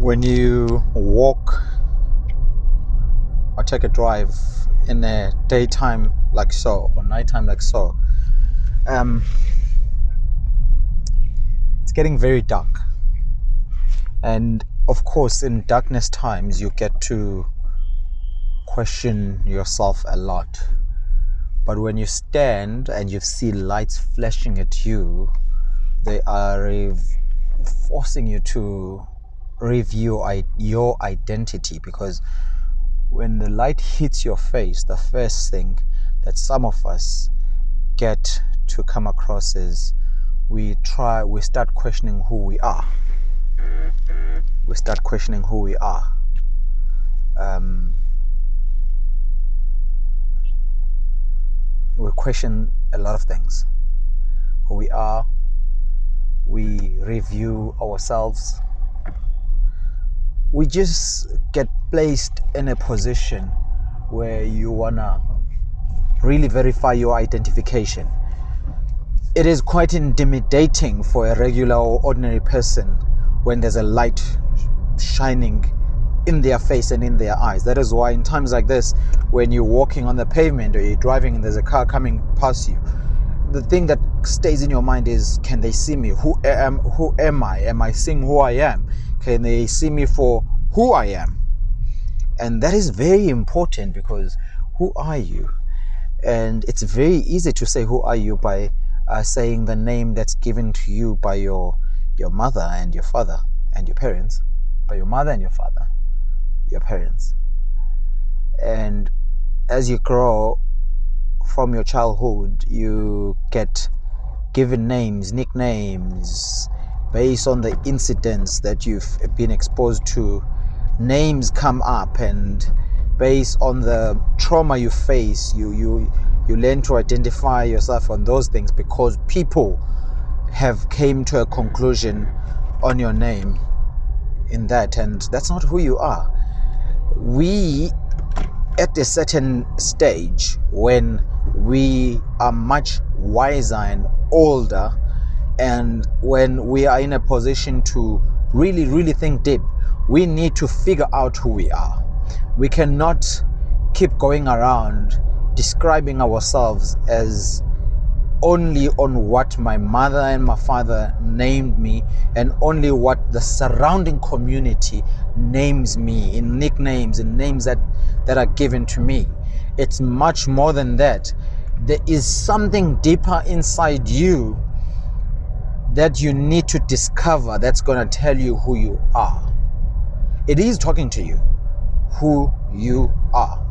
When you walk or take a drive in a daytime like so or nighttime like so, it's getting very dark, and of course in darkness times you get to question yourself a lot. But when you stand and you see lights flashing at you, they are forcing you to review your identity, because when the light hits your face, the first thing that some of us get to come across is we start questioning who we are. We start questioning who we are. We question a lot of things. Who we are. We review ourselves. We just get placed in a position where you wanna really verify your identification. It is quite intimidating for a regular or ordinary person when there's a light shining in their face and in their eyes. That is why in times like this, when you're walking on the pavement or you're driving and there's a car coming past you, the thing that stays in your mind is, can they see me? Who am I? Am I seeing who I am? Can they see me for who I am? And that is very important, because who are you? And it's very easy to say who are you by saying the name that's given to you by your mother and your father and your parents. By your mother and your father, your parents. And as you grow from your childhood, you get given names, nicknames, based on the incidents that you've been exposed to. Names come up, and based on the trauma you face, you learn to identify yourself on those things, because people have came to a conclusion on your name in that, and that's not who you are. We, at a certain stage, when we are much wiser and older, and when we are in a position to really think deep, we need to figure out who we are. We cannot keep going around describing ourselves as only on what my mother and my father named me, and only what the surrounding community names me in nicknames and names that are given to me. It's much more than that. There is something deeper inside you that you need to discover, that's going to tell you who you are. It is talking to you, who you are.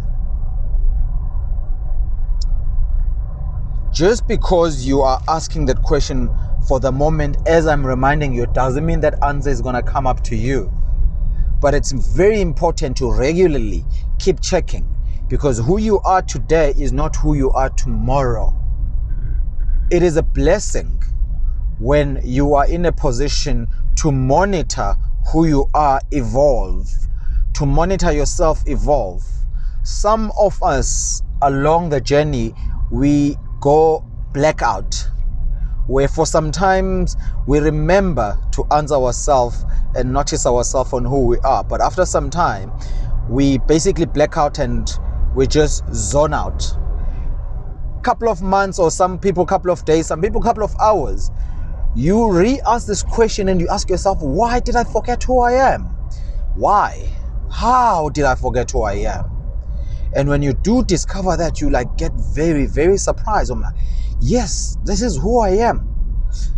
Just because you are asking that question for the moment, as I'm reminding you, doesn't mean that answer is going to come up to you. But it's very important to regularly keep checking, because who you are today is not who you are tomorrow. It is a blessing when you are in a position to monitor who you are evolve, to monitor yourself evolve. Some of us along the journey, we go blackout, where for some times we remember to answer ourselves and notice ourselves on who we are, but after some time we basically black out and we just zone out. Couple of months, or some people couple of days, some people couple of hours, you re-ask this question and you ask yourself, why did I forget who I am? Why? How did I forget who I am? And when you do discover that, you get very surprised. I'm like, yes, this is who I am.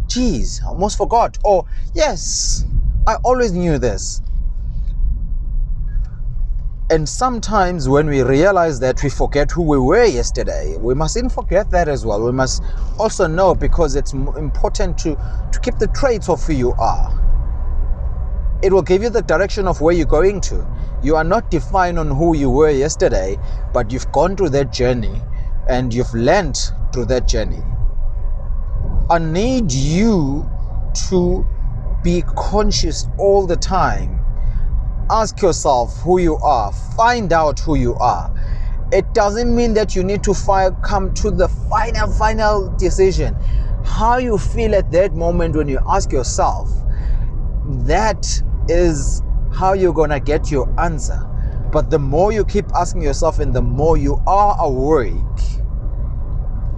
Jeez, I almost forgot. Or yes, I always knew this. And sometimes when we realize that we forget who we were yesterday, we mustn't forget that as well. We must also know, because it's important to keep the traits of who you are. It will give you the direction of where you're going to. You are not defined on who you were yesterday, but you've gone through that journey and you've learned through that journey. I need you to be conscious all the time. Ask yourself who you are. Find out who you are. It doesn't mean that you need to come to the final decision. How you feel at that moment when you ask yourself, that is how you're gonna get your answer. But the more you keep asking yourself and the more you are awake,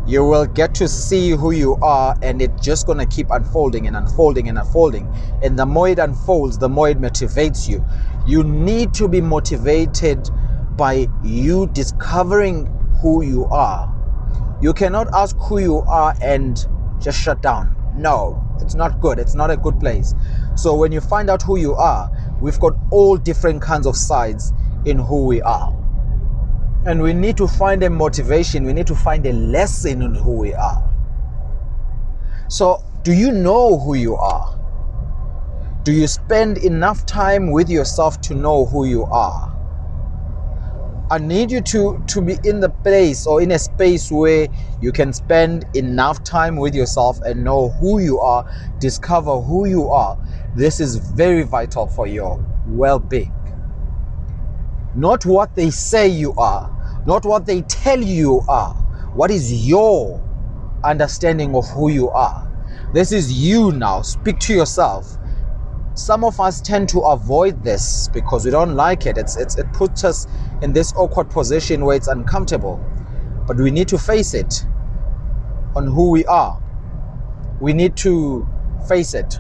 you will get to see who you are, and it's just gonna keep unfolding and unfolding and unfolding. And the more it unfolds, the more it motivates you. You need to be motivated by you discovering who you are. You cannot ask who you are and just shut down. No, it's not good. It's not a good place. So when you find out who you are, we've got all different kinds of sides in who we are. And we need to find a motivation. We need to find a lesson in who we are. So, do you know who you are? Do you spend enough time with yourself to know who you are? I need you to be in the place or in a space where you can spend enough time with yourself and know who you are, discover who you are. This is very vital for your well-being. Not what they say you are, not what they tell you are. What is your understanding of who you are? This is you now. Speak to yourself. Some of us tend to avoid this because we don't like it. It puts us in this awkward position where it's uncomfortable. But we need to face it on who we are. We need to face it.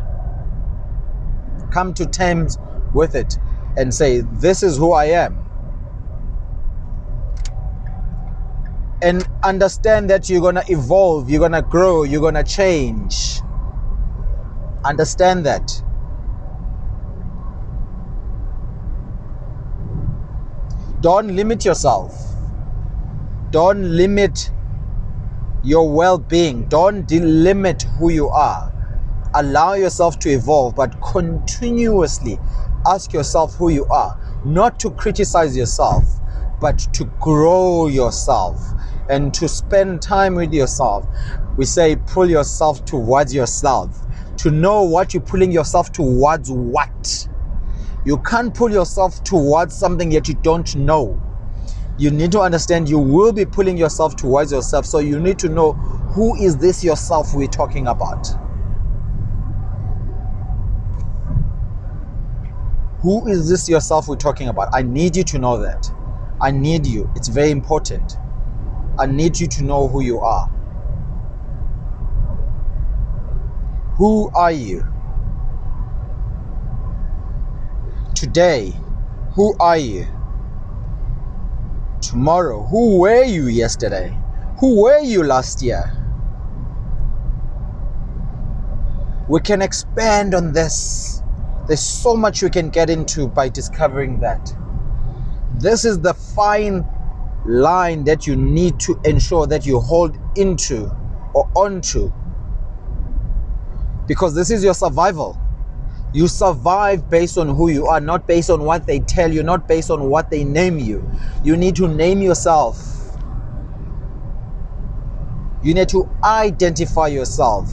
Come to terms with it and say, this is who I am. And understand that you're going to evolve, you're going to grow, you're going to change. Understand that. Don't limit yourself. Don't limit your well-being. Don't delimit who you are. Allow yourself to evolve, but continuously ask yourself who you are. Not to criticize yourself, but to grow yourself and to spend time with yourself. We say pull yourself towards yourself. To know what you're pulling yourself towards what. You can't pull yourself towards something yet you don't know. You need to understand you will be pulling yourself towards yourself. So you need to know, who is this yourself we're talking about? Who is this yourself we're talking about? I need you to know that. I need you. It's very important. I need you to know who you are. Who are you? Today, who are you? Tomorrow, who were you yesterday? Who were you last year? We can expand on this. There's so much we can get into by discovering that. This is the fine line that you need to ensure that you hold into or onto, because this is your survival. You survive based on who you are, not based on what they tell you, not based on what they name you. You need to name yourself. You need to identify yourself.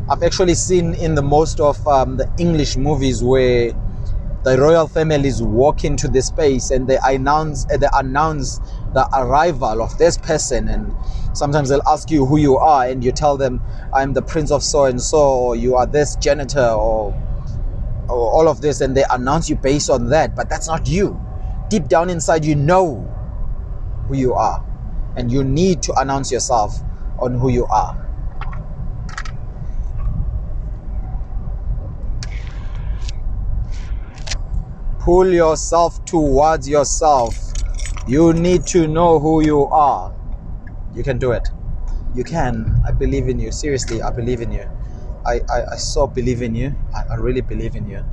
I've actually seen in the most of the English movies where the royal families walk into the space and they announce the arrival of this person, and sometimes they'll ask you who you are and you tell them, I'm the prince of so and so, or you are this janitor, or all of this, and they announce you based on that. But that's not you. Deep down inside, you know who you are, and you need to announce yourself on who you are. Pull yourself towards yourself. You need to know who you are. You can do it. You can. I believe in you. Seriously, I believe in you. I so believe in you. I really believe in you.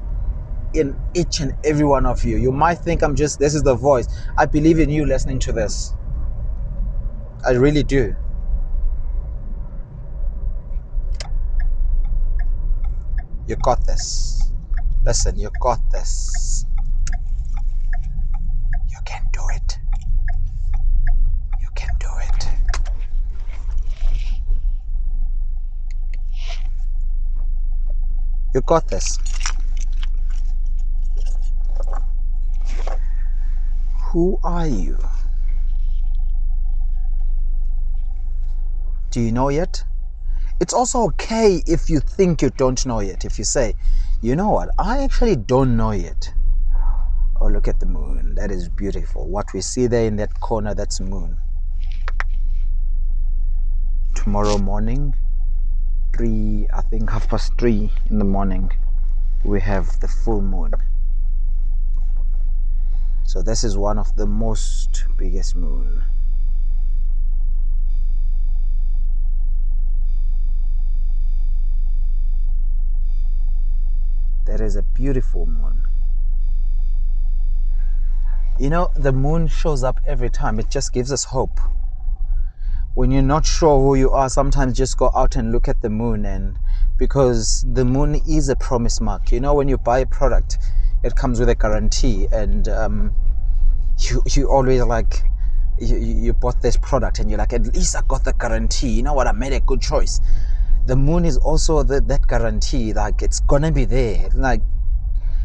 In each and every one of you. You might think this is the voice. I believe in you listening to this. I really do. You got this. Listen, you got this. You can do it. You can do it. You got this. Who are you? Do you know yet? It's also okay if you think you don't know yet. If you say, You know what? I actually don't know yet. Oh, look at the moon. That is beautiful. What we see there in that corner, that's moon. Tomorrow morning, I think 3:30 in the morning, we have the full moon. So this is one of the most biggest moon. That is a beautiful moon. You know, the moon shows up every time. It just gives us hope. When you're not sure who you are, sometimes just go out and look at the moon, and because the moon is a promise mark. You know, when you buy a product, it comes with a guarantee, and you always like, you bought this product and you're like, at least I got the guarantee. You know what? I made a good choice. The moon is also that guarantee. Like, it's gonna be there. Like,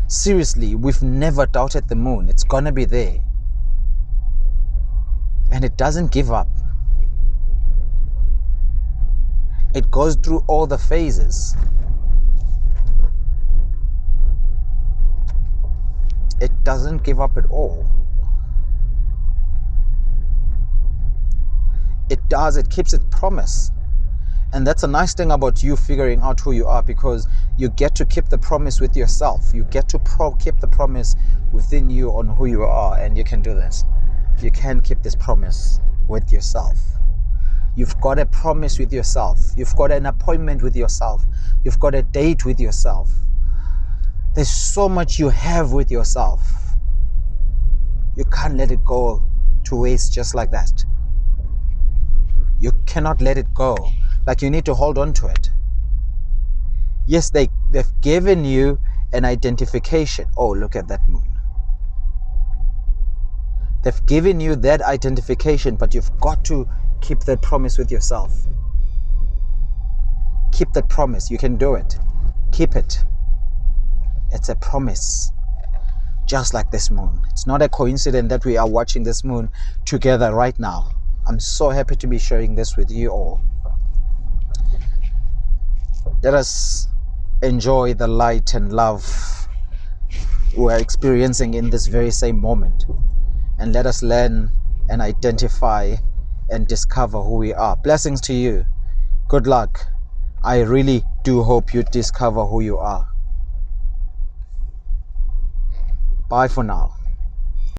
seriously, we've never doubted the moon. It's gonna be there, and it doesn't give up. It goes through all the phases. It doesn't give up at all. It keeps its promise. And that's a nice thing about you figuring out who you are, because you get to keep the promise with yourself. You get to keep the promise within you on who you are, and you can do this. You can keep this promise with yourself. You've got a promise with yourself. You've got an appointment with yourself. You've got a date with yourself. There's so much you have with yourself. You can't let it go to waste just like that. You cannot let it go. Like, you need to hold on to it. Yes, they've given you an identification. Oh, look at that moon. They've given you that identification, but you've got to keep that promise with yourself. Keep that promise. You can do it. Keep it. It's a promise. Just like this moon. It's not a coincidence that we are watching this moon together right now. I'm so happy to be sharing this with you all. Let us enjoy the light and love we are experiencing in this very same moment. And let us learn and identify and discover who we are. Blessings to you. Good luck. I really do hope you discover who you are. Bye for now.